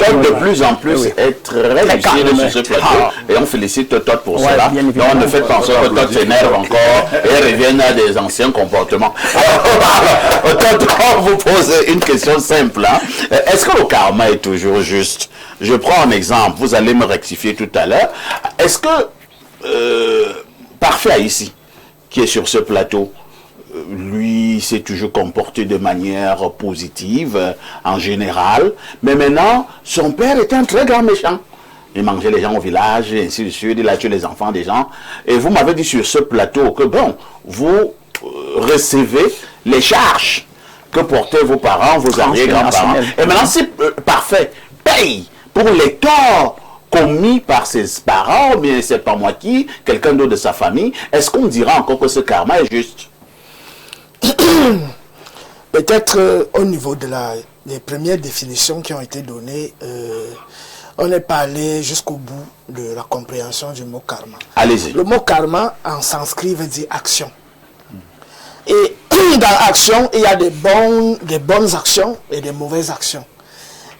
Todd de plus en plus est très lucide sur ce plateau et on félicite Todd pour cela. Donc on ne fait pas en sorte que Todd s'énerve encore et revienne à des anciens comportements. Alors, Todd, on vous pose une question simple. Hein. Est-ce que le karma est toujours juste? Je prends un exemple, vous allez me rectifier tout à l'heure. Est-ce que Parfait ici, qui est sur ce plateau, lui s'est toujours comporté de manière positive en général, mais maintenant son père était un très grand méchant. Il mangeait les gens au village et ainsi de suite, il a tué les enfants des gens. Et vous m'avez dit sur ce plateau que bon, vous recevez les charges que portaient vos parents, vos arrière-grands-parents. Et maintenant si Parfait paye pour les torts commis par ses parents, mais c'est pas moi qui, quelqu'un d'autre de sa famille, est-ce qu'on dira encore que ce karma est juste? Peut-être au niveau des premières définitions qui ont été données, on n'est pas allé jusqu'au bout de la compréhension du mot karma. Allez-y. Le mot karma en sanskrit veut dire action. Et dans action, il y a des bonnes actions et des mauvaises actions.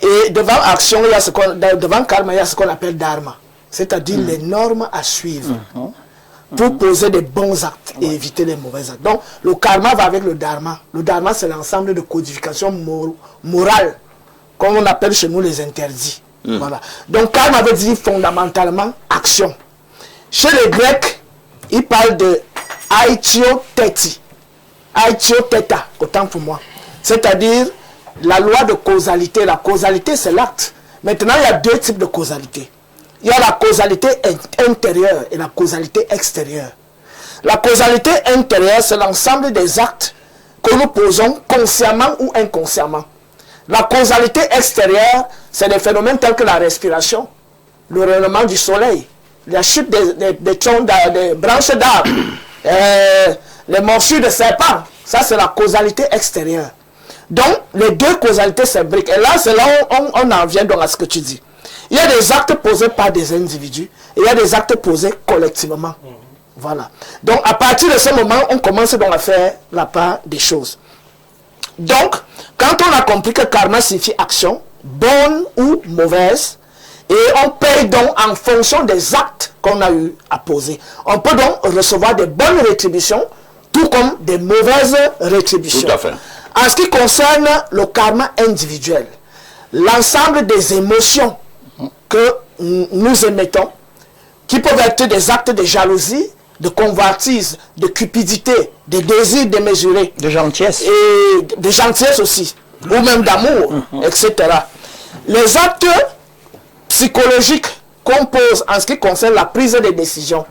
Et devant action, devant karma, il y a ce qu'on appelle dharma, c'est-à-dire les normes à suivre. Pour poser des bons actes et éviter les mauvais actes. Donc, le karma va avec le dharma. Le dharma, c'est l'ensemble de codifications morales, comme on appelle chez nous les interdits. Voilà. Donc, karma veut dire fondamentalement action. Chez les Grecs, ils parlent de aitio theti. Aitio theta, autant pour moi. C'est-à-dire la loi de causalité. La causalité, c'est l'acte. Maintenant, il y a deux types de causalité. Il y a la causalité intérieure et la causalité extérieure. La causalité intérieure, c'est l'ensemble des actes que nous posons consciemment ou inconsciemment. La causalité extérieure, c'est des phénomènes tels que la respiration, le rayonnement du soleil, la chute des troncs, des branches d'arbres, les morsures de serpents. Ça, c'est la causalité extérieure. Donc, les deux causalités s'imbriquent. Et là, c'est là où on en vient donc à ce que tu dis. Il y a des actes posés par des individus et il y a des actes posés collectivement. Voilà. Donc, à partir de ce moment, on commence donc à faire la part des choses. Donc, quand on a compris que karma signifie action, bonne ou mauvaise, et on paye donc en fonction des actes qu'on a eu à poser. On peut donc recevoir des bonnes rétributions, tout comme des mauvaises rétributions. Tout à fait. En ce qui concerne le karma individuel, l'ensemble des émotions que nous émettons, qui peuvent être des actes de jalousie, de convoitise, de cupidité, de désir démesuré, de gentillesse, et de gentillesse aussi, ou même d'amour, etc. Les actes psychologiques qu'on pose en ce qui concerne la prise des décisions,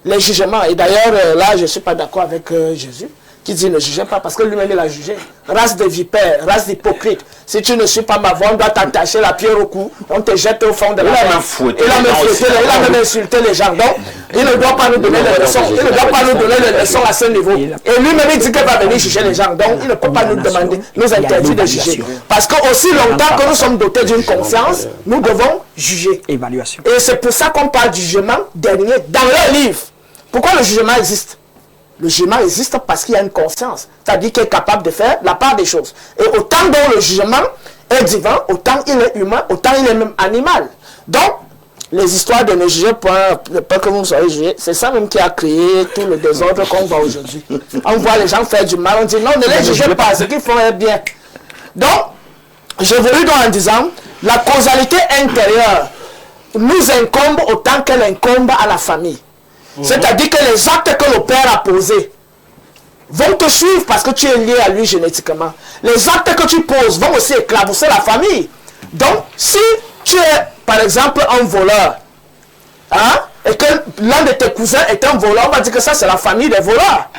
les jugements, et d'ailleurs là je ne suis pas d'accord avec Jésus, qui dit ne jugez pas parce que lui-même il a jugé. Race de vipères, race d'hypocrites. Si tu ne suis pas ma voix, on doit t'attacher la pierre au cou, on te jette au fond de la mer. Il a même insulté les gens. Donc, il ne doit pas nous donner les leçons. Il ne doit pas nous donner les leçons à ce niveau. Et lui-même il dit qu'il va venir juger les gens. Donc, il ne peut pas nous demander, nous interdire de juger. Parce que aussi longtemps que nous sommes dotés d'une conscience, nous devons juger. Évaluation. Et c'est pour ça qu'on parle du jugement dernier dans leur livre. Pourquoi le jugement existe? Le jugement existe parce qu'il y a une conscience, c'est-à-dire qu'il est capable de faire la part des choses. Et autant dont le jugement est divin, autant il est humain, autant il est même animal. Donc, les histoires de ne juger pas que vous soyez jugés, c'est ça même qui a créé tout le désordre qu'on voit aujourd'hui. On voit les gens faire du mal, on dit non, ne les jugez pas, ce qu'ils font est bien. Donc, j'évolue donc en disant, la causalité intérieure nous incombe autant qu'elle incombe à la famille. C'est-à-dire que les actes que le père a posés vont te suivre parce que tu es lié à lui génétiquement. Les actes que tu poses vont aussi éclabousser la famille. Donc, si tu es, par exemple, un voleur, hein, et que l'un de tes cousins est un voleur, on va dire que ça, c'est la famille des voleurs.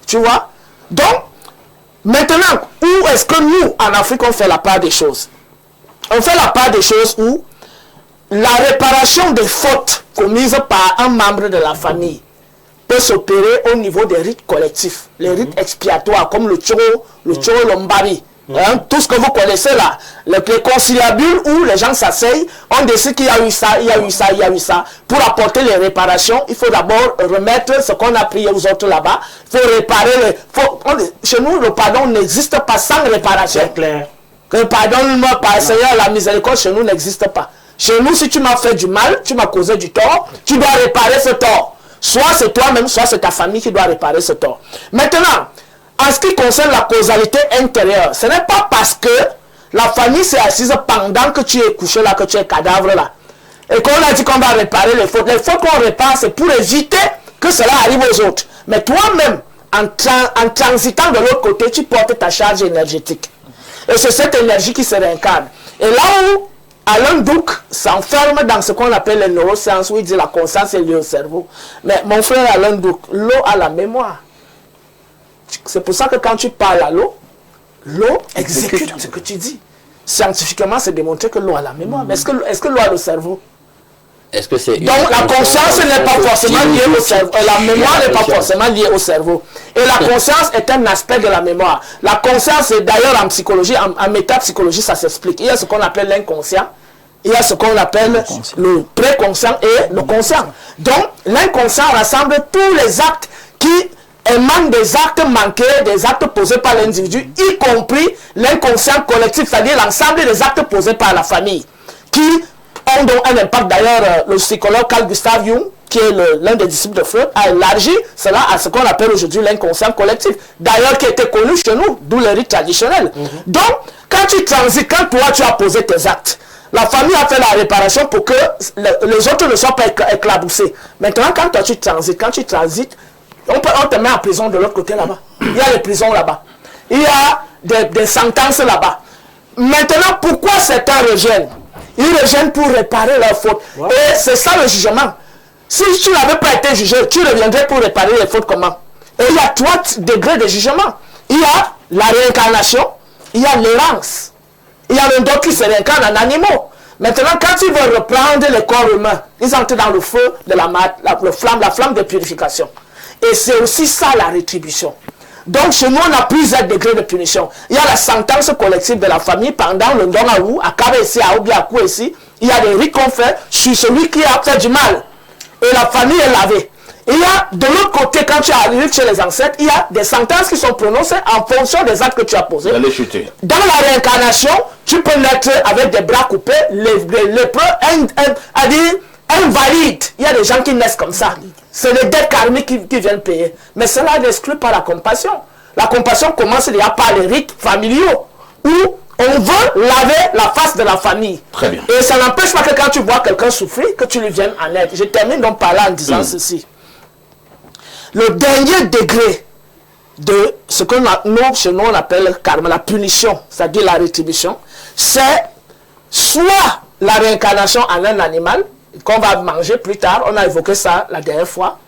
Tu vois? Donc, maintenant, où est-ce que nous, en Afrique, on fait la part des choses? On fait la part des choses où la réparation des fautes commises par un membre de la famille peut s'opérer au niveau des rites collectifs, les rites expiatoires comme le Choro Lombari, hein, tout ce que vous connaissez là, les conciliabules où les gens s'asseyent, on décide qu'il y a eu ça, il y a eu ça, il y a eu ça. Pour apporter les réparations, il faut d'abord remettre ce qu'on a pris aux autres là-bas, il faut réparer, chez nous le pardon n'existe pas sans réparation. C'est clair. Que pardonne-moi, par Seigneur, la miséricorde chez nous n'existe pas. Chez nous, si tu m'as fait du mal, tu m'as causé du tort, tu dois réparer ce tort. Soit c'est toi-même, soit c'est ta famille qui doit réparer ce tort. Maintenant, en ce qui concerne la causalité intérieure, ce n'est pas parce que la famille s'est assise pendant que tu es couché là, que tu es cadavre là. Et qu'on a dit qu'on va réparer les fautes. Les fautes qu'on répare, c'est pour éviter que cela arrive aux autres. Mais toi-même, en transitant de l'autre côté, tu portes ta charge énergétique. Et c'est cette énergie qui se réincarne. Et là où Alain Duc s'enferme dans ce qu'on appelle les neurosciences, où il dit la conscience est liée au cerveau. Mais mon frère Alain Duc, l'eau a la mémoire. C'est pour ça que quand tu parles à l'eau exécute ce que tu dis. Scientifiquement, c'est démontré que l'eau a la mémoire. Mais est-ce que l'eau a le cerveau? Est-ce que c'est donc la conscience n'est pas forcément liée au cerveau. La mémoire n'est pas forcément liée au cerveau. Et la conscience est un aspect de la mémoire. La conscience, d'ailleurs en psychologie, en métapsychologie, ça s'explique. Il y a ce qu'on appelle l'inconscient. Il y a ce qu'on appelle le préconscient et le conscient. Donc l'inconscient rassemble tous les actes qui émanent des actes manqués, des actes posés par l'individu, y compris l'inconscient collectif, c'est-à-dire l'ensemble des actes posés par la famille, qui ont donc un impact. D'ailleurs, le psychologue Carl Gustav Jung, qui est l'un des disciples de Freud, a élargi cela à ce qu'on appelle aujourd'hui l'inconscient collectif. D'ailleurs, qui était connu chez nous, d'où les rites traditionnels. Donc, quand tu transites, quand toi tu as posé tes actes, la famille a fait la réparation pour que les autres ne soient pas éclaboussés. Maintenant, quand toi tu transites, on te met en prison de l'autre côté là-bas. Il y a les prisons là-bas. Il y a des sentences là-bas. Maintenant, pourquoi certains reviennent? Ils reviennent pour réparer leurs fautes. Wow. Et c'est ça le jugement. Si tu n'avais pas été jugé, tu reviendrais pour réparer les fautes comment? Et il y a 3 degrés de jugement. Il y a la réincarnation, il y a l'errance. Il y a le d'autres qui se réincarnent en animaux. Maintenant, quand ils veulent reprendre les corps humains, ils entrent dans le feu de la flamme de purification. Et c'est aussi ça la rétribution. Donc chez nous, on a plusieurs degrés de punition. Il y a la sentence collective de la famille pendant le Ndongaou, à Kabe ici, à Obiakou ici. Il y a des rites qu'on fait sur celui qui a fait du mal. Et la famille est lavée. Il y a de l'autre côté, quand tu arrives chez les ancêtres, il y a des sentences qui sont prononcées en fonction des actes que tu as posés. Dans la réincarnation, tu peux naître avec des bras coupés, lépreux, invalides. Il y a des gens qui naissent comme ça. C'est les dettes karmiques qui viennent payer. Mais cela n'exclut pas la compassion. La compassion commence déjà par les rites familiaux, où on veut laver la face de la famille. Très bien. Et ça n'empêche pas que quand tu vois quelqu'un souffrir, que tu lui viennes en aide. Je termine donc par là en disant ceci. Le dernier degré de ce que nous, chez nous, on appelle le karma, la punition, c'est-à-dire la rétribution, c'est soit la réincarnation en un animal, qu'on va manger plus tard, on a évoqué ça la dernière fois.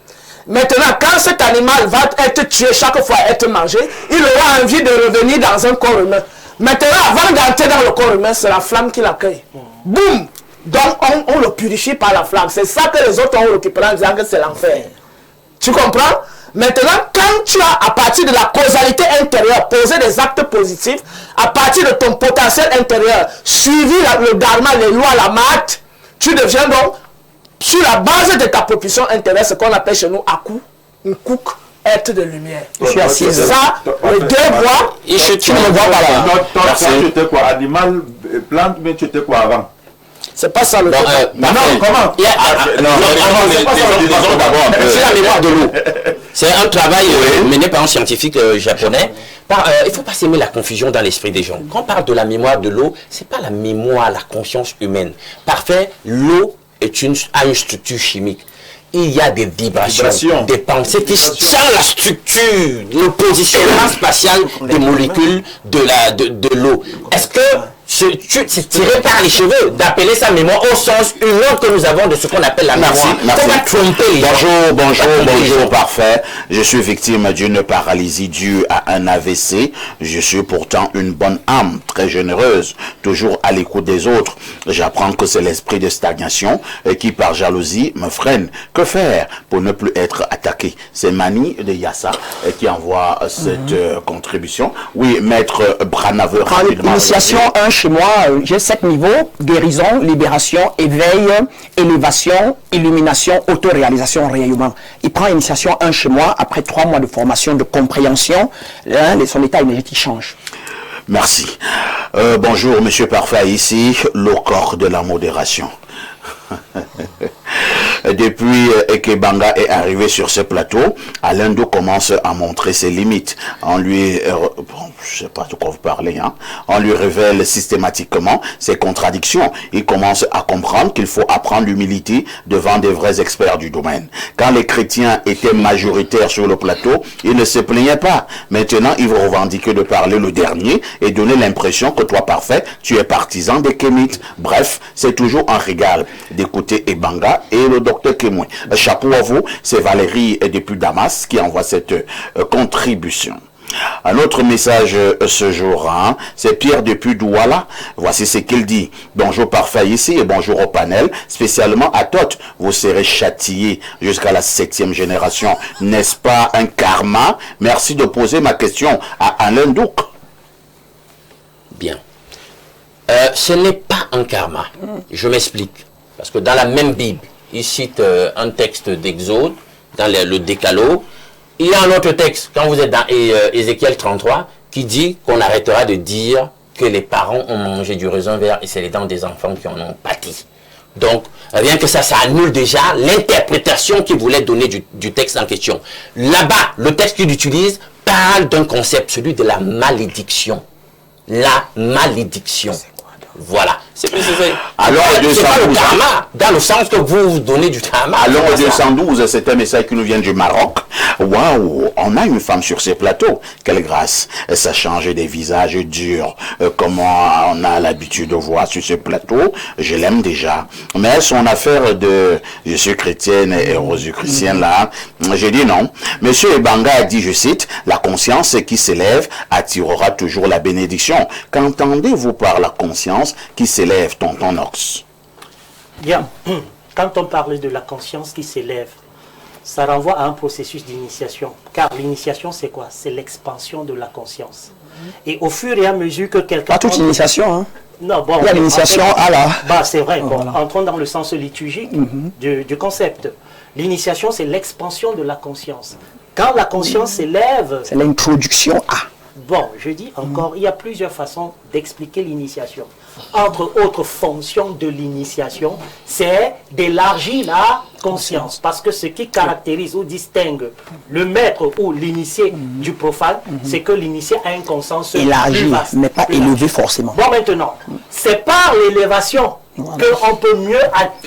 Maintenant, quand cet animal va être tué chaque fois, être mangé, il aura envie de revenir dans un corps humain. Maintenant, avant d'entrer dans le corps humain, c'est la flamme qui l'accueille. Boum! Donc, on le purifie par la flamme. C'est ça que les autres ont récupéré en disant que c'est l'enfer. Tu comprends? Maintenant, quand tu as, à partir de la causalité intérieure, posé des actes positifs, à partir de ton potentiel intérieur, suivi le dharma, les lois, la mat, tu deviens donc, sur la base de ta propulsion intérieure, ce qu'on appelle chez nous Aku, un cook, être de lumière. Je suis assis. Ça, les deux voies, tu ne me vois pas là. Toi, tu étais quoi? Animal, plante, mais tu étais quoi avant? c'est pas ça le non, comment? C'est la mémoire de l'eau. C'est un travail mené par un scientifique japonais. Il ne faut pas s'aimer la confusion dans l'esprit des gens. Quand on parle de la mémoire de l'eau, ce n'est pas la mémoire, la conscience humaine. Parfait, l'eau a une structure chimique. Il y a des vibrations, des pensées qui sont la structure, le positionnement spatial des molécules de l'eau. Est-ce que c'est tiré par les cheveux d'appeler ça mémoire au sens humain que nous avons de ce qu'on appelle la mémoire? Merci. On va tromper les gens. Bonjour, parfait. Je suis victime d'une paralysie due à un AVC. Je suis pourtant une bonne âme, très généreuse, toujours à l'écoute des autres. J'apprends que c'est l'esprit de stagnation qui, par jalousie, me freine. Que faire pour ne plus être attaqué? C'est Mani de Yassa qui envoie cette contribution. Oui, maître Branaveur. Initiation 1 chez moi, j'ai 7 niveaux: guérison, libération, éveil, élévation, illumination, autoréalisation, rayonnement. Il prend initiation 1 chez moi après 3 mois de formation, de compréhension. Son état énergétique change. Merci. Bonjour, Monsieur Parfait, ici, le corps de la modération. Depuis que Banga est arrivé sur ce plateau, Alain Ndou commence à montrer ses limites. On lui, je sais pas de quoi vous parlez, hein. On lui révèle systématiquement ses contradictions. Il commence à comprendre qu'il faut apprendre l'humilité devant des vrais experts du domaine. Quand les chrétiens étaient majoritaires sur le plateau, ils ne se plaignaient pas. Maintenant, ils vont revendiquer de parler le dernier et donner l'impression que toi, Parfait, tu es partisan des Kémites. Bref, c'est toujours un régal d'écouter Ebanga et le docteur Kémoui. Chapeau à vous, c'est Valérie depuis Damas qui envoie cette contribution. Un autre message ce jour, hein, c'est Pierre depuis Douala. Voici ce qu'il dit. Bonjour Parfait ici et bonjour au panel, spécialement à Tot. Vous serez châtiés jusqu'à la 7e génération. N'est-ce pas un karma? Merci de poser ma question à Alain Douk. Bien. Ce n'est pas un karma. Je m'explique. Parce que dans la même Bible, il cite un texte d'Exode, dans le Décalogue. Il y a un autre texte, quand vous êtes dans Ézéchiel 33, qui dit qu'on arrêtera de dire que les parents ont mangé du raisin vert et c'est les dents des enfants qui en ont pâti. Donc, rien que ça annule déjà l'interprétation qu'il voulait donner du texte en question. Là-bas, le texte qu'il utilise parle d'un concept, celui de la malédiction. La malédiction. Voilà. C'est pas le karma, dans le sens que vous donnez du karma. Alors, 212, c'est un message qui nous vient du Maroc. Waouh, on a une femme sur ces plateaux. Quelle grâce. Ça change des visages durs. Comment on a l'habitude de voir sur ce plateau. Je l'aime déjà. Mais son affaire de je suis chrétienne et rosicrucienne là, j'ai dit non. Monsieur Ebanga a dit, je cite, la conscience qui s'élève attirera toujours la bénédiction. Qu'entendez-vous par la conscience qui s'élève, tonton Knox? Bien, quand on parle de la conscience qui s'élève, ça renvoie à un processus d'initiation. Car l'initiation, c'est quoi? C'est l'expansion de la conscience. Et au fur et à mesure que quelqu'un... Pas toute initiation, hein. Non, bon, il y a l'initiation à la... Bah, c'est vrai, bon, voilà. Entrons dans le sens liturgique du concept. L'initiation, c'est l'expansion de la conscience. Quand la conscience s'élève... C'est l'introduction à... Bon, je dis encore, il y a plusieurs façons d'expliquer l'initiation. Entre autres fonctions de l'initiation, c'est d'élargir la conscience. Parce que ce qui caractérise ou distingue le maître ou l'initié du profane, c'est que l'initié a une conscience élargie, mais pas élevée forcément. Bon, maintenant, c'est par l'élévation qu'on peut mieux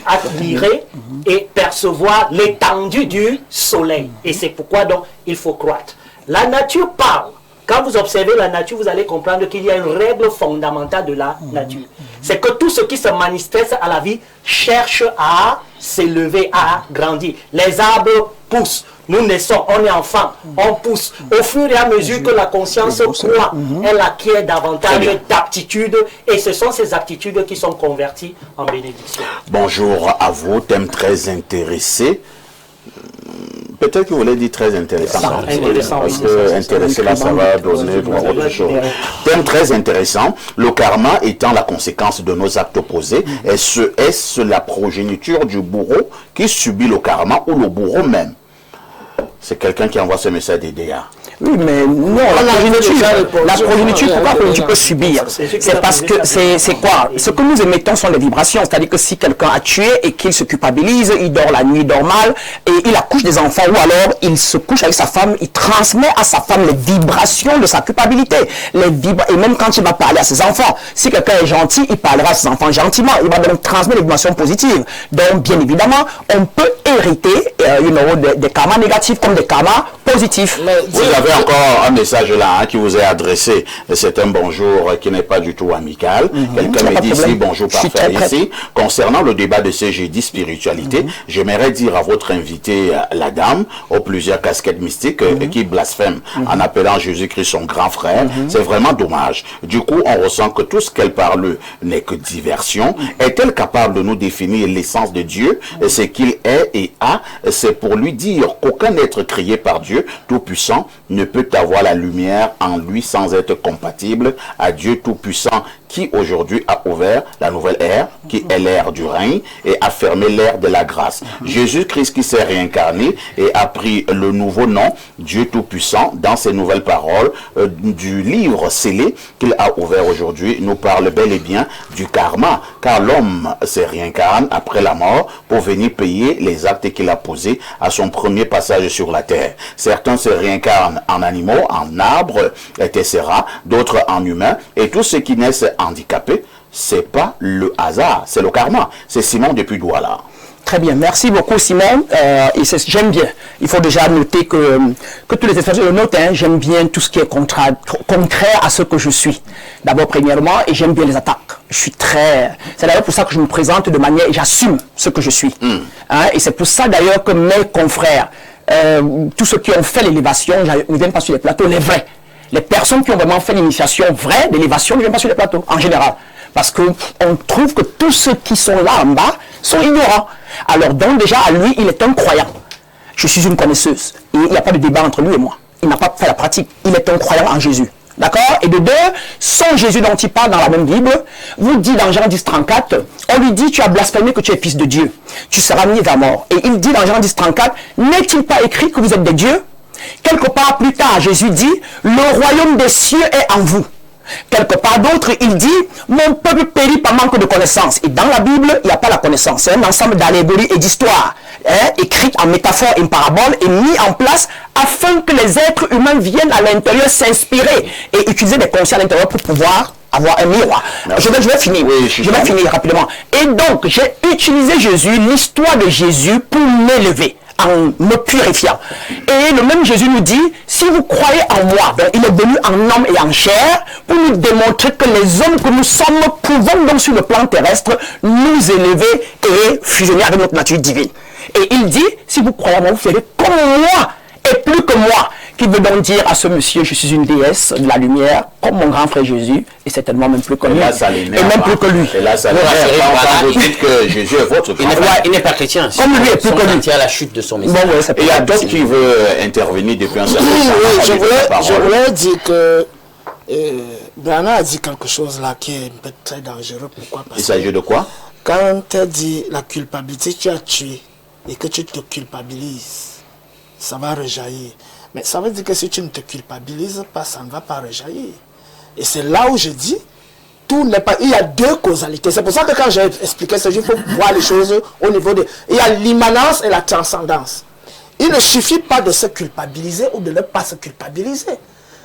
admirer et percevoir l'étendue du soleil. Et c'est pourquoi donc il faut croître. La nature parle. Quand vous observez la nature, vous allez comprendre qu'il y a une règle fondamentale de la nature. C'est que tout ce qui se manifeste à la vie cherche à s'élever, à grandir. Les arbres poussent. Nous naissons, on est enfant, on pousse. Au fur et à mesure que la conscience croît, elle acquiert davantage d'aptitudes et ce sont ces aptitudes qui sont converties en bénédiction. Bonjour à vous, thème très intéressé. Peut-être que vous voulez dire très intéressant. Parce que intéressé là, ça va donner autre chose. Thème très intéressant. Le karma étant la conséquence de nos actes opposés. Est-ce la progéniture du bourreau qui subit le karma ou le bourreau même? C'est quelqu'un qui envoie ce message des dégâts. Oui, mais non, la progéniture, pourquoi tu peux subir? C'est parce que, c'est quoi? Ce que nous émettons sont les vibrations. C'est-à-dire que si quelqu'un a tué et qu'il se culpabilise, il dort la nuit, il dort mal, et il accouche des enfants, ou alors il se couche avec sa femme, il transmet à sa femme les vibrations de sa culpabilité. Et même quand il va parler à ses enfants, si quelqu'un est gentil, il parlera à ses enfants gentiment. Il va donc transmettre les vibrations positives. Donc, bien évidemment, on peut hériter des karmas négatifs comme des karmas positifs. Vous avez encore un message là qui vous est adressé. C'est un bonjour qui n'est pas du tout amical. Quelqu'un me dit ici, bonjour Parfait ici. Concernant le débat de ce jeudi spiritualité, j'aimerais dire à votre invité, la dame, aux plusieurs casquettes mystiques qui blasphèment en appelant Jésus-Christ son grand frère. C'est vraiment dommage. Du coup, on ressent que tout ce qu'elle parle n'est que diversion. Est-elle capable de nous définir l'essence de Dieu, ce qu'il est et a? C'est pour lui dire qu'aucun être créé par Dieu Tout-Puissant ne peut avoir la lumière en lui sans être compatible à Dieu Tout-Puissant qui aujourd'hui a ouvert la nouvelle ère, qui est l'ère du règne, et a fermé l'ère de la grâce. Jésus-Christ qui s'est réincarné et a pris le nouveau nom, Dieu Tout-Puissant, dans ses nouvelles paroles du livre scellé qu'il a ouvert aujourd'hui, nous parle bel et bien du karma, car l'homme se réincarne après la mort pour venir payer les actes qu'il a posés à son premier passage sur la terre. Certains se réincarnent en animaux, en arbres, etc., d'autres en humains, et tous ceux qui naissent handicapés, c'est pas le hasard, c'est le karma. C'est Simon depuis Douala. Très bien, merci beaucoup Simon. J'aime bien. Il faut déjà noter que tous les étrangers le notent. Hein, j'aime bien tout ce qui est contraire à ce que je suis. D'abord, premièrement, et j'aime bien les attaques. Je suis c'est d'ailleurs pour ça que je me présente de manière, et j'assume ce que je suis. Hein, et c'est pour ça d'ailleurs que mes confrères, tous ceux qui ont fait l'élévation, ne viennent pas sur les plateaux, les vrais. Les personnes qui ont vraiment fait l'initiation vraie d'élévation ne viennent pas sur les plateaux, en général. Parce qu'on trouve que tous ceux qui sont là en bas sont ignorants. Alors donc déjà, à lui, il est un croyant. Je suis une connaisseuse. Il n'y a pas de débat entre lui et moi. Il n'a pas fait la pratique. Il est un croyant en Jésus. D'accord? Et de deux, son Jésus dont il parle dans la même Bible, vous dit dans Jean 10, 34, on lui dit, tu as blasphémé que tu es fils de Dieu. Tu seras mis à mort. Et il dit dans Jean 10, 34, n'est-il pas écrit que vous êtes des dieux? Quelque part plus tard, Jésus dit, le royaume des cieux est en vous. Quelque part d'autre, il dit, mon peuple périt par manque de connaissance. Et dans la Bible, il n'y a pas la connaissance. C'est un ensemble d'allégories et d'histoires, écrites en métaphore et en parabole et mis en place afin que les êtres humains viennent à l'intérieur s'inspirer et utiliser des consciences à l'intérieur pour pouvoir avoir un miroir. Je vais finir. Oui, je vais finir rapidement. Et donc, j'ai utilisé Jésus, l'histoire de Jésus pour m'élever, en me purifiant. Et le même Jésus nous dit, si vous croyez en moi, donc il est venu en homme et en chair pour nous démontrer que les hommes que nous sommes pouvons donc sur le plan terrestre nous élever et fusionner avec notre nature divine. Et il dit, si vous croyez en moi, vous ferez comme moi et plus que moi. Qui veut donc dire à ce monsieur, je suis une déesse de la lumière, comme mon grand frère Jésus, et certainement même plus que lui. Et même plus que lui. Et là, ça vous dites que Jésus est votre frère. Il n'est pas chrétien. Comme lui est plus que lui. Il y a la chute de son message. Bon, ouais, et il y a d'autres qui veulent intervenir depuis un certain temps. Je voulais dire que Brana a dit quelque chose là qui est peut-être très dangereux. Pourquoi? Parce il s'agit de quoi? Quand tu as dit la culpabilité, tu as tué et que tu te culpabilises, ça va rejaillir. Mais ça veut dire que si tu ne te culpabilises pas, ça ne va pas rejaillir. Et c'est là où je dis, tout n'est pas... Il y a deux causalités. C'est pour ça que quand j'ai expliqué ça, il faut voir les choses au niveau de... Il y a l'immanence et la transcendance. Il ne suffit pas de se culpabiliser ou de ne pas se culpabiliser.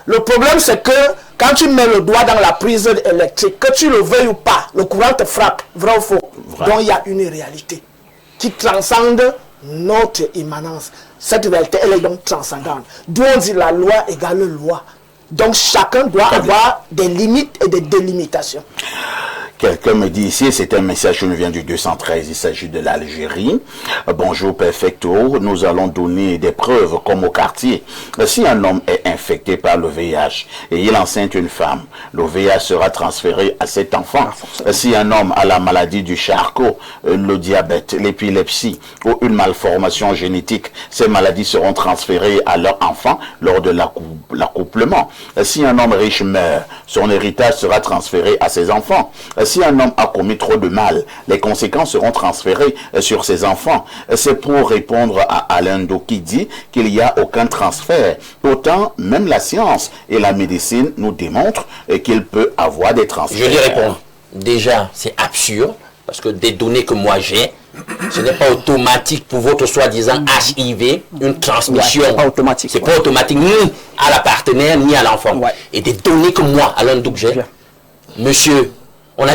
Le problème, c'est que quand tu mets le doigt dans la prise électrique, que tu le veuilles ou pas, le courant te frappe, vrai ou faux. Donc il y a une réalité qui transcende notre immanence. Cette réalité, elle est donc transcendante. D'où on dit la loi égale loi. Donc chacun doit avoir des limites et des délimitations. Quelqu'un me dit ici, c'est un message qui nous vient du 213, il s'agit de l'Algérie. Bonjour Perfecto, nous allons donner des preuves comme au quartier. Si un homme est infecté par le VIH et il enceinte une femme, le VIH sera transféré à cet enfant. Si un homme a la maladie du Charcot, le diabète, l'épilepsie ou une malformation génétique, ces maladies seront transférées à leur enfant lors de l'accouplement. Si un homme riche meurt, son héritage sera transféré à ses enfants. Si un homme a commis trop de mal, les conséquences seront transférées sur ses enfants. C'est pour répondre à Alain Do qui dit qu'il n'y a aucun transfert. Autant, même la science et la médecine nous démontrent qu'il peut avoir des transferts. Je lui réponds. Déjà, c'est absurde, parce que des données que moi j'ai, ce n'est pas automatique pour votre soi-disant HIV, une transmission. C'est pas automatique. C'est pas automatique ni à la partenaire, ni à l'enfant. Et des données que moi, Alain Do que j'ai, monsieur, on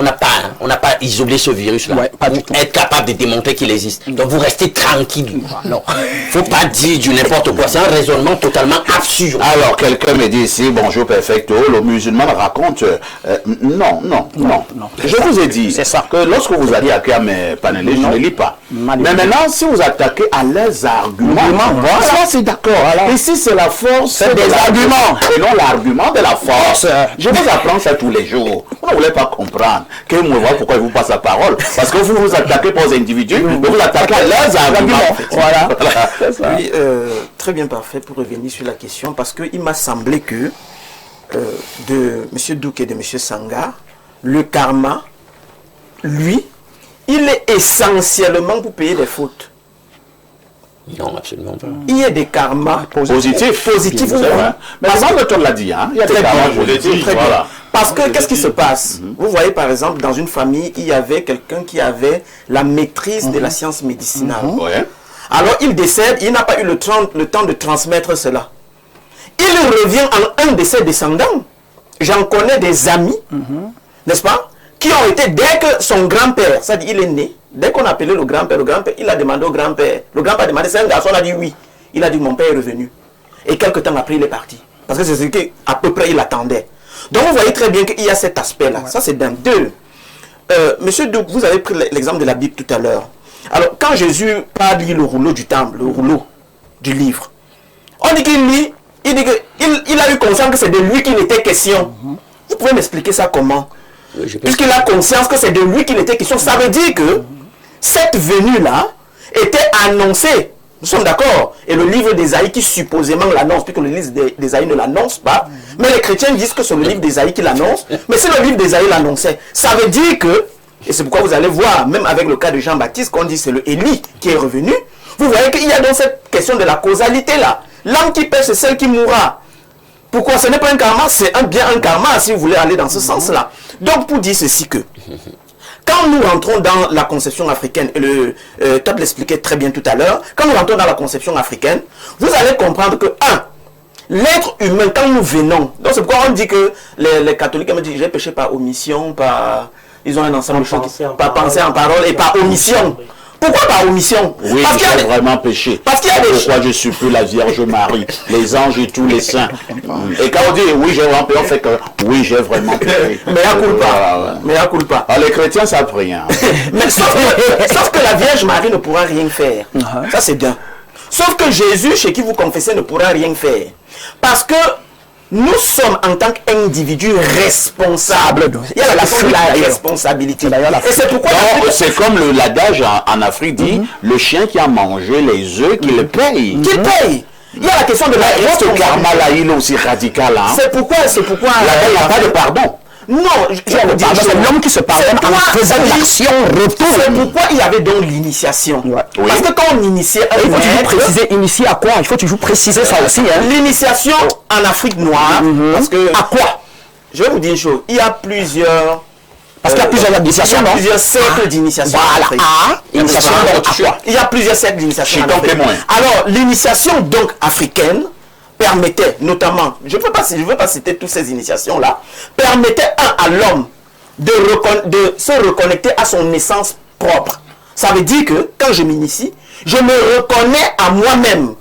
n'a pas isolé ce virus-là pour être capable de démontrer qu'il existe. Donc vous restez tranquille. Non, faut pas dire du n'importe quoi. C'est un raisonnement totalement absurde. Alors quelqu'un me dit ici, bonjour Perfecto, le musulman raconte, non. Je vous ai dit que lorsque vous attaquez à mes panélistes, je ne lis pas. Mais maintenant, si vous attaquez à leurs arguments, ça c'est d'accord. Ici c'est la force des arguments et non l'argument de la force. Je vous apprends ça tous les jours. Vous ne voulez pas comprendre que me voit pourquoi il vous passe la parole. Parce que vous vous attaquez pas aux individus, mais vous attaquez à leurs arguments. Voilà. Oui, très bien, parfait, pour revenir sur la question, parce qu'il m'a semblé que de M. Douk et de M. Sangar, le karma, lui, il est essentiellement pour payer des fautes. Non, absolument pas. Il y a des karmas positifs. Mais on l'a dit, hein? Il y a des karmas positifs. Voilà. Parce que qu'est-ce qui se passe? Vous voyez par exemple dans une famille, il y avait quelqu'un qui avait la maîtrise de la science médicinale. Alors il décède, il n'a pas eu le temps de transmettre cela. Il revient en un de ses descendants. J'en connais des amis, n'est-ce pas, qui ont été, dès que son grand-père, c'est-à-dire il est né, dès qu'on appelait le grand-père, il a demandé au grand-père. Le grand-père a demandé, c'est un garçon, il a dit oui. Il a dit, mon père est revenu. Et quelques temps après, il est parti. Parce que c'est ce qu'à peu près il attendait. Donc vous voyez très bien qu'il y a cet aspect-là. Ça c'est d'un. Deux, Monsieur Douk, vous avez pris l'exemple de la Bible tout à l'heure. Alors, quand Jésus a lu le rouleau du temple, le rouleau du livre, on dit qu'il lit, il dit qu'il a eu conscience que c'est de lui qu'il était question. Vous pouvez m'expliquer ça comment? Puisqu'il a conscience que c'est de lui qu'il était question, ça veut dire que cette venue-là était annoncée. Nous sommes d'accord. Et le livre d'Ésaïe qui supposément l'annonce, puisque le livre d'Ésaïe ne l'annonce pas, mais les chrétiens disent que c'est le livre d'Ésaïe qui l'annonce. Mais si le livre d'Ésaïe l'annonçait, ça veut dire que, et c'est pourquoi vous allez voir, même avec le cas de Jean-Baptiste, qu'on dit c'est le Élie qui est revenu, vous voyez qu'il y a donc cette question de la causalité là. L'âme qui pêche, c'est celle qui mourra. Pourquoi? Ce n'est pas un karma, c'est bien un karma, si vous voulez aller dans ce sens-là. Donc, pour dire ceci que, quand nous rentrons dans la conception africaine, et le Top l'expliquait très bien tout à l'heure, quand nous rentrons dans la conception africaine, vous allez comprendre que, l'être humain, quand nous venons, donc c'est pourquoi on dit que les catholiques me disent, j'ai péché par omission, par... Ils ont un ensemble de choses, par pensée en parole et par omission. Pourquoi par omission? Oui, parce qu'il y a vraiment péché. Parce qu'il y a des Pourquoi je suis plus la Vierge Marie, les anges et tous les saints. Et quand on dit oui, j'ai vraiment péché, on fait que oui, j'ai vraiment péché. Mais à culpa. Mais à culpa. Alors les chrétiens, ça prie. Hein. Mais sauf que la Vierge Marie ne pourra rien faire. Ça c'est bien. Sauf que Jésus, chez qui vous confessez, ne pourra rien faire. Parce que nous sommes en tant qu'individus responsables. Il y a la question de la responsabilité. Et c'est pourquoi... C'est comme l'adage en Afrique dit, le chien qui a mangé les œufs, qu'il le paye. Qu'il paye. Il y a la question de la responsabilité. Ce karma-là, il est aussi radical. Hein? C'est pourquoi... Il n'y a pas de pardon. Non, c'est l'homme qui se pardonne en faisant l'action retour. C'est pourquoi il y avait donc l'initiation. Parce que quand on initiait il faut toujours préciser, initier à quoi? Il faut toujours préciser ça aussi. Hein? L'initiation en Afrique noire, parce que... À quoi? Je vais vous dire une chose. Il y a plusieurs... Parce qu'il y a plusieurs initiations, non? Plusieurs cercles d'initiation. Voilà. Initiation, il y a plusieurs cercles d'initiation. Alors, l'initiation donc africaine permettait notamment, je ne veux pas citer toutes ces initiations-là, permettait à l'homme de se reconnecter à son essence propre. Ça veut dire que quand je m'initie, je me reconnais à moi-même.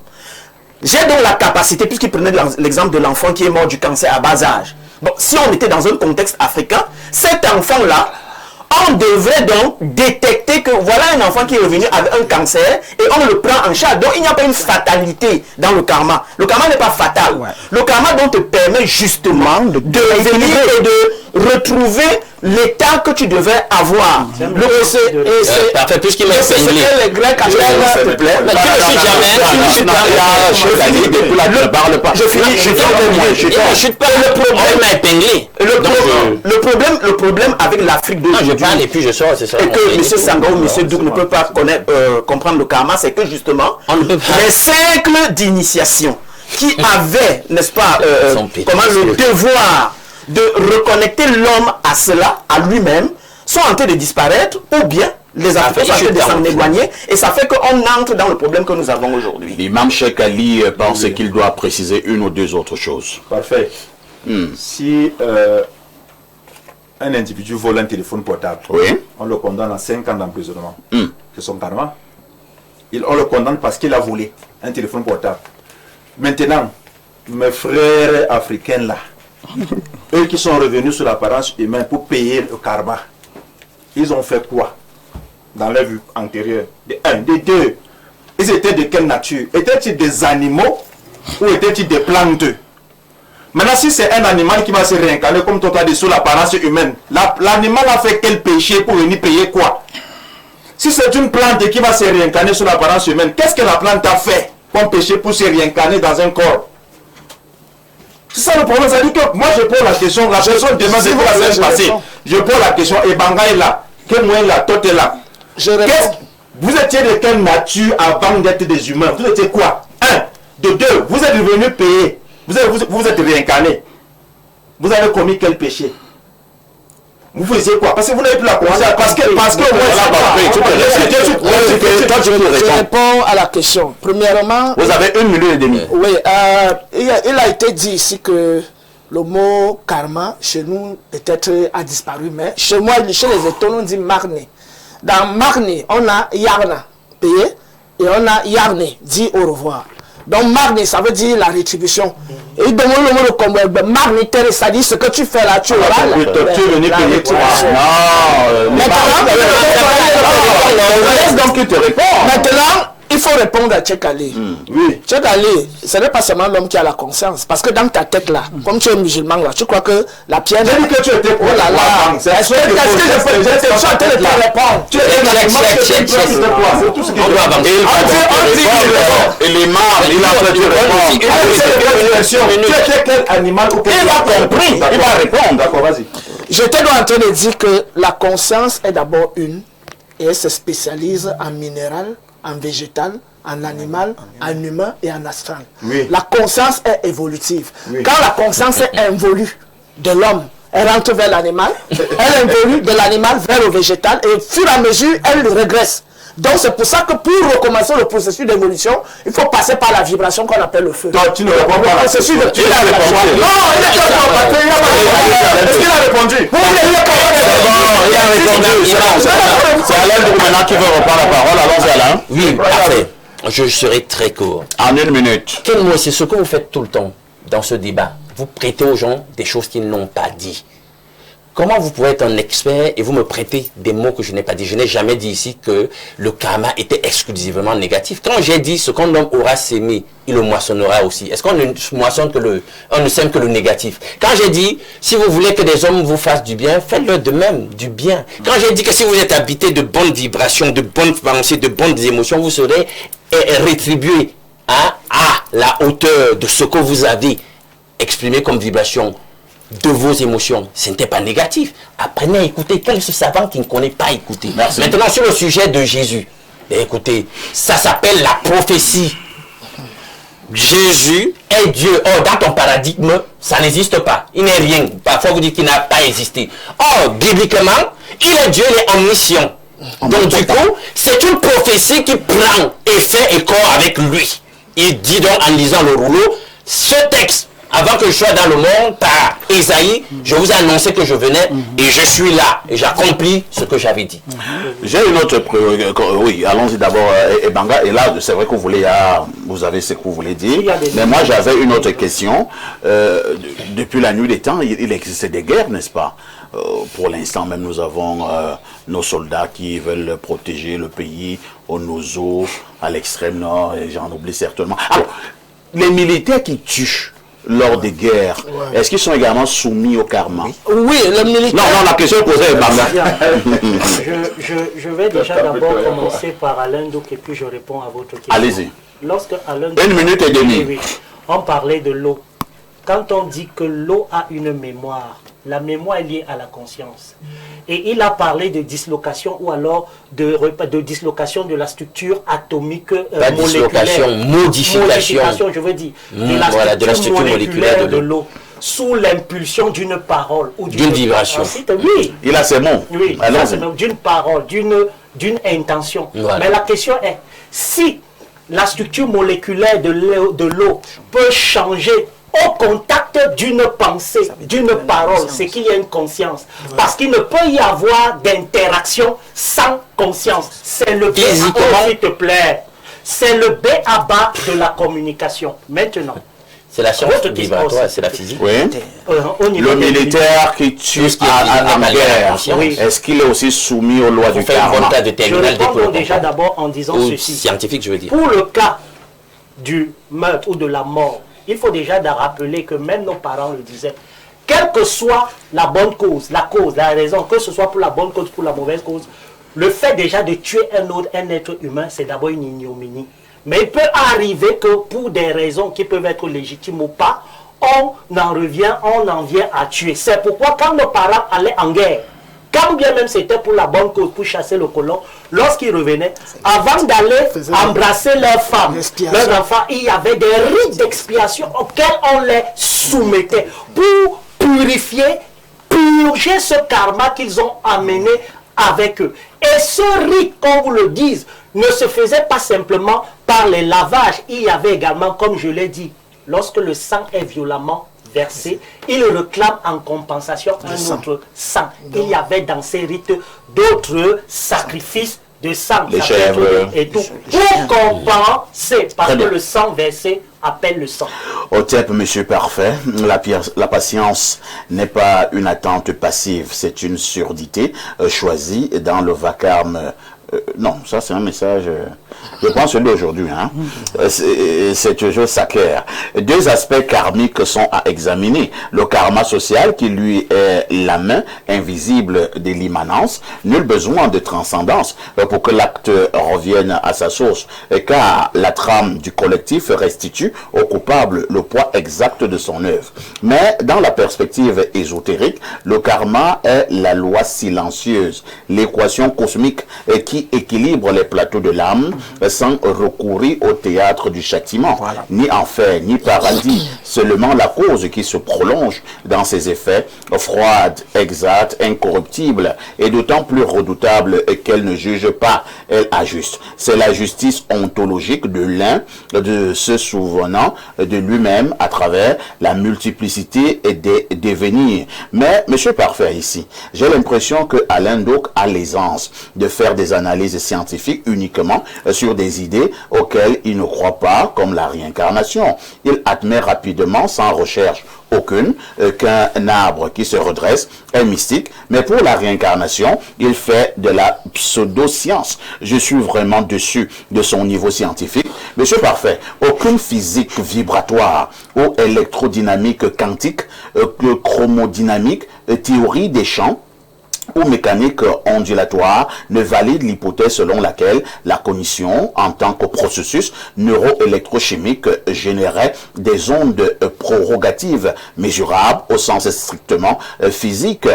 J'ai donc la capacité, puisqu'il prenait l'exemple de l'enfant qui est mort du cancer à bas âge. Bon, si on était dans un contexte africain, cet enfant-là, on devrait donc détecter que voilà un enfant qui est revenu avec un cancer et on le prend en charge. Donc il n'y a pas une fatalité dans le karma. Le karma n'est pas fatal. Le karma donc te permet justement de venir et de retrouver l'état que tu devais avoir. Parfait, puisqu'il m'a fait les Grecs s'il te plaît. Je suis pas le problème à épingler. Le problème avec l'Afrique de je parle et puis je sors, c'est ça. Et que M. Sango ou M. Douk ne peut pas comprendre le karma, c'est que justement, les cercles d'initiation qui avaient, n'est-ce pas, le devoir de reconnecter l'homme à cela, à lui-même, sont en train de disparaître, ou bien les Africains sont en train de s'en éloigner, et ça fait qu'on entre dans le problème que nous avons aujourd'hui. L'imam Cheikh Ali pense qu'il doit préciser une ou deux autres choses. Parfait. Si un individu vole un téléphone portable, on le condamne à 5 ans d'emprisonnement. C'est son karma. On le condamne parce qu'il a volé un téléphone portable. Maintenant, mes frères africains là, eux qui sont revenus sur l'apparence humaine pour payer le karma, ils ont fait quoi dans leur vie antérieure? De un, de deux, ils étaient de quelle nature? Étaient-ils des animaux ou étaient-ils des plantes? Maintenant, si c'est un animal qui va se réincarner, comme toi tu as dit, sous l'apparence humaine, l'animal a fait quel péché pour venir payer quoi? Si c'est une plante qui va se réincarner sous l'apparence humaine, qu'est-ce que la plante a fait comme péché pour se réincarner dans un corps? C'est ça le problème, ça dit que moi je pose la question, la personne demande de quoi la semaine passée. Je pose la question, et Banga est là, quel moyen là, toi est là. Vous étiez de quelle nature avant d'être des humains? Vous étiez quoi? Un. De deux, vous êtes devenu payé. Vous êtes réincarné. Vous avez commis quel péché? Vous faisiez quoi? Parce que vous n'avez plus la conscience. Parce que je réponds à la question. Premièrement, vous avez 1 minute et demie. Oui, il a été dit ici que le mot karma chez nous peut-être a disparu, mais chez moi, chez les étoiles, on dit marni. Dans marni, on a yarna, payé, et on a yarni, dit au revoir. Donc marni, ça veut dire la rétribution. Et il demande le mot de combat. Marni, ça dit ce que tu fais là, tu auras la rétribution. Maintenant, il faut répondre à Tchekali. Oui. Tchekali, ce n'est pas seulement l'homme qui a la conscience. Parce que dans ta tête là, comme tu es musulman là, tu crois que la pierre... J'ai dit que tu étais... Oh là là. Est-ce que je suis en train de te répondre? Tu es c'est tout ce qu'il doit avancer. Il est mort, il a fait du répondre. Tu étais quel animal ou quel... Il a compris, il va répondre. D'accord, vas-y. J'étais en train de dire que la conscience est d'abord une, et elle se spécialise en minéral, en végétal, en animal, en humain et en astral. Oui. La conscience est évolutive. Oui. Quand la conscience est involue de l'homme, elle rentre vers l'animal, elle évolue de l'animal vers le végétal et au fur et à mesure, elle régresse. Donc c'est pour ça que pour recommencer le processus d'évolution, il faut passer par la vibration qu'on appelle le feu. Donc tu ne réponds pas à la question. Il a répondu. Non, il est est-ce qu'il a répondu? Il a répondu. C'est Alain maintenant qui veut reprendre la parole. Allons-y Alain. Oui, parfait. Je serai très court. En 1 minute. Quel mot, c'est ce que vous faites tout le temps dans ce débat. Vous prêtez aux gens des choses qu'ils n'ont pas dit. Comment vous pouvez être un expert et vous me prêtez des mots que je n'ai pas dit? Je n'ai jamais dit ici que le karma était exclusivement négatif. Quand j'ai dit ce qu'un homme aura sémé, il le moissonnera aussi. Est-ce qu'on ne moissonne on ne sème que le négatif? Quand j'ai dit, si vous voulez que des hommes vous fassent du bien, faites-le de même, du bien. Quand j'ai dit que si vous êtes habité de bonnes vibrations, de bonnes pensées, de bonnes émotions, vous serez rétribué à la hauteur de ce que vous avez exprimé comme vibration de vos émotions. Ce n'était pas négatif. Apprenez à écouter. Quel est ce savant qui ne connaît pas écouter? Merci. Maintenant, sur le sujet de Jésus, écoutez, ça s'appelle la prophétie. Jésus est Dieu. Or, dans ton paradigme, ça n'existe pas. Il n'est rien. Parfois, vous dites qu'il n'a pas existé. Or, bibliquement, il est Dieu, il est omniscient. Donc, du coup, c'est une prophétie qui prend effet et corps avec lui. Il dit donc, en lisant le rouleau, ce texte, avant que je sois dans le monde, par Esaïe, je vous ai annoncé que je venais et je suis là et j'accomplis ce que j'avais dit. J'ai une autre... Oui, allons-y d'abord. Ebanga, et là, c'est vrai que vous avez ce que vous voulez dire, mais moi j'avais une autre question. Depuis la nuit des temps, il existait des guerres, n'est-ce pas? Pour l'instant même, nous avons nos soldats qui veulent protéger le pays au Nozo, à l'extrême nord, et j'en oublie certainement. Alors, les militaires qui tuent lors des guerres, est-ce qu'ils sont également soumis au karma? Oui, les militaires... Non, la question est posée est je vais déjà d'abord commencer par Alain Douk et puis je réponds à votre question. Allez-y. Lorsque Alain 1 minute et demie. Oui, on parlait de l'eau. Quand on dit que l'eau a une mémoire, la mémoire est liée à la conscience. Et il a parlé de dislocation ou alors de dislocation de la structure atomique moléculaire. Modification, je veux dire. De la structure moléculaire de l'eau. Sous l'impulsion d'une parole ou d'une vibration. Oui. Il a ses mots. Oui, d'une parole, d'une intention. Voilà. Mais la question est, si la structure moléculaire de l'eau peut changer au contact d'une pensée, d'une parole, c'est qu'il y a une conscience. Parce qu'il ne peut y avoir d'interaction sans conscience. C'est le B.A.B, s'il te plaît. C'est le B.A.B de la communication. Maintenant, c'est la science vibratoire, c'est la physique. Oui. Le militaire qui tue en guerre, est-ce qu'il est aussi soumis aux lois du karma? Je réponds déjà d'abord en disant ceci. Scientifique, je veux dire. Pour le cas du meurtre ou de la mort, il faut déjà rappeler que même nos parents le disaient. Quelle que soit la bonne cause, la raison, que ce soit pour la bonne cause ou pour la mauvaise cause, le fait déjà de tuer un être humain, c'est d'abord une ignominie. Mais il peut arriver que pour des raisons qui peuvent être légitimes ou pas, on en vient à tuer. C'est pourquoi quand nos parents allaient en guerre, quand bien même c'était pour la bonne cause, pour chasser le colon, lorsqu'ils revenaient, avant d'aller embrasser leurs femmes, leurs enfants, il y avait des rites d'expiation auxquels on les soumettait pour purifier, purger ce karma qu'ils ont amené avec eux. Et ce rite, qu'on vous le dise, ne se faisait pas simplement par les lavages. Il y avait également, comme je l'ai dit, lorsque le sang est violemment versé, il réclame en compensation un autre sang. Il y avait dans ces rites d'autres sacrifices de sang, les chèvres et tout, pour compenser, parce que le sang versé appelle le sang. Au type, monsieur parfait, la patience n'est pas une attente passive, c'est une surdité choisie dans le vacarme. Non, ça c'est un message, je pense celui d'aujourd'hui, hein. C'est toujours s'acquiert. Deux aspects karmiques sont à examiner. Le karma social qui lui est la main invisible de l'immanence. Nul besoin de transcendance pour que l'acte revienne à sa source, car la trame du collectif restitue au coupable le poids exact de son œuvre. Mais dans la perspective ésotérique, le karma est la loi silencieuse, l'équation cosmique qui équilibre les plateaux de l'âme sans recourir au théâtre du châtiment, ni enfer, ni paradis, seulement la cause qui se prolonge dans ses effets, froide, exacte, incorruptible, et d'autant plus redoutable qu'elle ne juge pas, elle ajuste. C'est la justice ontologique de l'un, de se souvenant de lui-même à travers la multiplicité des devenirs. Mais, monsieur Parfait ici, j'ai l'impression que Alain Doc a l'aisance de faire des analyses scientifiques uniquement sur des idées auxquelles il ne croit pas, comme la réincarnation. Il admet rapidement, sans recherche aucune, qu'un arbre qui se redresse est mystique, mais pour la réincarnation, il fait de la pseudo-science. Je suis vraiment dessus de son niveau scientifique. Monsieur Parfait, aucune physique vibratoire ou électrodynamique quantique, chromodynamique, théorie des champs ou mécanique ondulatoire ne valide l'hypothèse selon laquelle la cognition en tant que processus neuroélectrochimique générait des ondes prorogatives mesurables au sens strictement physique.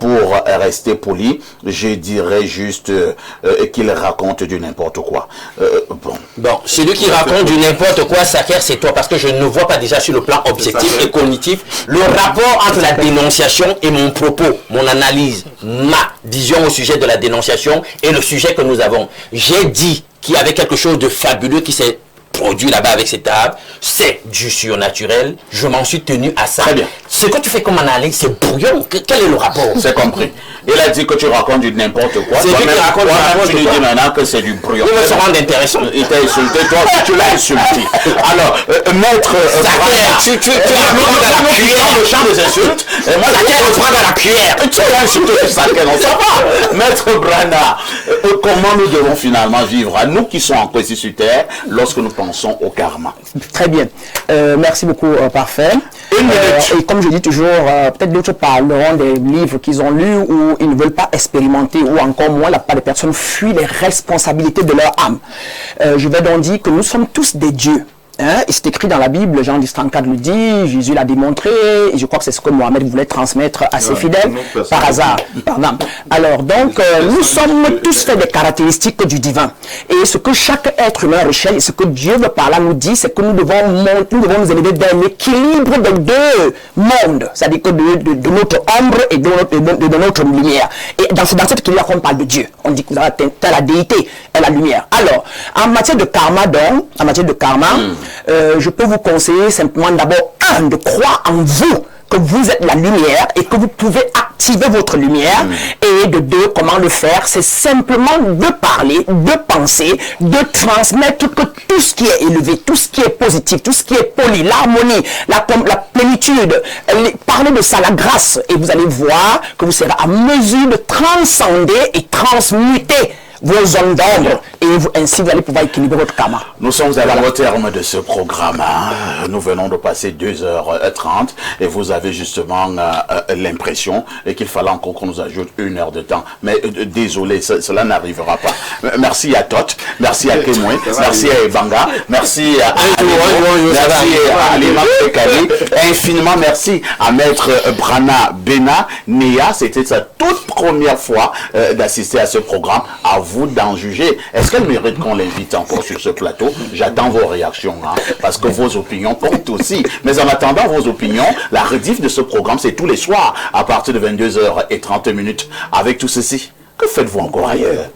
Pour rester poli, je dirais juste qu'il raconte du n'importe quoi. Bon, celui qui raconte du n'importe quoi, Saker, c'est toi, parce que je ne vois pas déjà sur le plan objectif et cognitif le rapport entre la dénonciation et mon propos, mon analyse, ma vision au sujet de la dénonciation et le sujet que nous avons. J'ai dit qu'il y avait quelque chose de fabuleux qui s'est produit là-bas avec cette table, c'est du surnaturel, je m'en suis tenu à ça. Très bien. Ce que tu fais comme analyse, c'est brouillon. Quel est le rapport? C'est compris. Il a dit que tu racontes du n'importe quoi. C'est lui qui raconte du n'importe quoi. Tu lui dis maintenant que c'est du brouillon. Il veut se rendre intéressant. Il t'a insulté, toi aussi tu l'as insulté. Alors, maître... tu as dans la cuillère le champ des insultes. Et moi, je prends dans la cuillère. Tu l'as insulté, ça va. Maître Brana, comment nous devons finalement vivre, à nous qui sommes en ici sur Terre, lorsque nous pensons au karma? Très bien. Merci beaucoup, Parfait. Et comme je dis toujours, peut-être d'autres parleront des livres qu'ils ont lus où ils ne veulent pas expérimenter, ou encore moins, la plupart des personnes fuient les responsabilités de leur âme. Je vais donc dire que nous sommes tous des dieux. Hein, et c'est écrit dans la Bible, Jean 10:34 le dit, Jésus l'a démontré, et je crois que c'est ce que Mohamed voulait transmettre à ses fidèles, par hasard. Pardon. Alors donc, nous sommes tous faits des caractéristiques du divin. Et ce que chaque être humain recherche, et ce que Dieu veut par là nous dit, c'est que nous devons nous élever dans l'équilibre de deux mondes, c'est-à-dire que de notre ombre et de notre lumière. Et dans cette équilibre qu'on parle de Dieu, on dit que vous avez atteint la déité et la lumière. Alors, en matière de karma donc, je peux vous conseiller simplement d'abord, de croire en vous, que vous êtes la lumière et que vous pouvez activer votre lumière. Et de deux, comment le faire? C'est simplement de parler, de penser, de transmettre que tout ce qui est élevé, tout ce qui est positif, tout ce qui est poli, l'harmonie, la plénitude, parlez de ça, la grâce, et vous allez voir que vous serez à mesure de transcender et transmuter vos zones d'ombre ainsi vous allez pouvoir équilibrer votre karma. Nous sommes au terme de ce programme. Nous venons de passer 2h30 et vous avez justement l'impression qu'il fallait encore qu'on nous ajoute 1 heure de temps. Mais désolé, cela n'arrivera pas. Merci à Tot, merci à Kemoy, merci à Evanga, merci à Alima Pekali, infiniment merci à Maître Brana Bena Nia. C'était sa toute première fois d'assister à ce programme. À vous d'en juger. Est-ce qu'elle mérite qu'on l'invite encore sur ce plateau? J'attends vos réactions, parce que vos opinions comptent aussi. Mais en attendant vos opinions, la rediff de ce programme, c'est tous les soirs à partir de 22h30. Avec tout ceci, que faites-vous encore ailleurs?